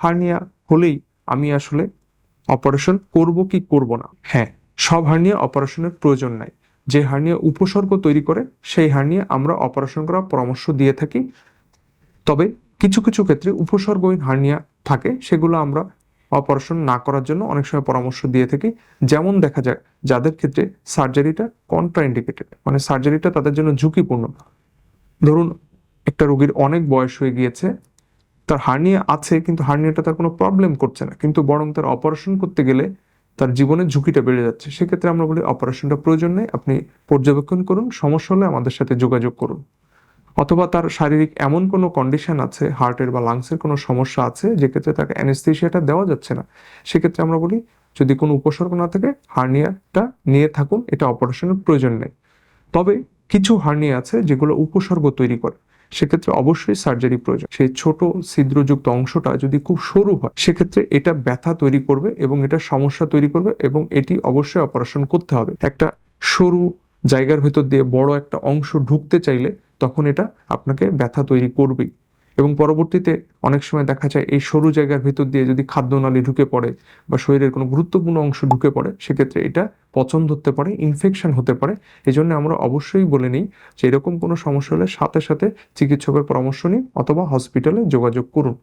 Hernia হলেই আমি আসলে অপারেশন করব কি করব না। হ্যাঁ, সব হার্নিয়া অপারেশনের প্রয়োজন নাই। যে হার্নিয়া উপসর্গ তৈরি করে সেই হার্নিয়া আমরা অপারেশন করার পরামর্শ দিয়ে থাকি। তবে কিছু কিছু ক্ষেত্রে উপসর্গহীন হার্নিয়া থাকে, সেগুলো আমরা অপারেশন না করার জন্য অনেক সময় পরামর্শ দিয়ে থাকি। যেমন দেখা যায় যাদের ক্ষেত্রে সার্জারিটা কন্ট্রাইন্ডিকেটেড, মানে সার্জারিটা তাদের জন্য ঝুঁকিপূর্ণ। ধরুন একটা রোগীর অনেক বয়স হয়ে গিয়েছে, তার হার্নিয়া আছে কিন্তু হার্নিয়াটা তার কোনো প্রবলেম করছে না, কিন্তু বরং তার অপারেশন করতে গেলে তার জীবনের ঝুঁকিটা বেড়ে যাচ্ছে। সেক্ষেত্রে আমরা বলি অপারেশনটা প্রয়োজন নেই, আপনি পর্যবেক্ষণ করুন, সমস্যা হলে আমাদের সাথে যোগাযোগ করুন। অথবা তার শারীরিক এমন কোনো কন্ডিশন আছে, হার্টের বা লাংসের কোনো সমস্যা আছে, যেক্ষেত্রে তাকে অ্যানেস্থেশিয়াটা দেওয়া যাচ্ছে না, সেক্ষেত্রে আমরা বলি যদি কোনো উপসর্গ না থাকে হার্নিয়াটা নিয়ে থাকুন, এটা অপারেশনের প্রয়োজন নেই। তবে কিছু হার্নিয়া আছে যেগুলো উপসর্গ তৈরি করে, সেক্ষেত্রে অবশ্যই সার্জারি প্রয়োজন। সেই ছোট ছিদ্রযুক্ত অংশটা যদি খুব সরু হয় সেক্ষেত্রে এটা ব্যথা তৈরি করবে এবং এটা সমস্যা তৈরি করবে এবং এটি অবশ্যই অপারেশন করতে হবে। একটা সরু জায়গার ভেতর দিয়ে বড় একটা অংশ ঢুকতে চাইলে তখন এটা আপনাকে ব্যথা তৈরি করবেই। এবং পরবর্তীতে অনেক সময় দেখা যায় এই সরু জায়গার ভিতর দিয়ে যদি খাদ্যনালী ঢুকে পড়ে বা শরীরের কোনো গুরুত্বপূর্ণ অংশ ঢুকে পড়ে, সেক্ষেত্রে এটা পচন ধরতে পারে, ইনফেকশন হতে পারে। এই জন্য আমরা অবশ্যই বলে নিই যে এরকম কোনো সমস্যা হলে সাথে সাথে চিকিৎসকের পরামর্শ নিন অথবা হসপিটালে যোগাযোগ করুন।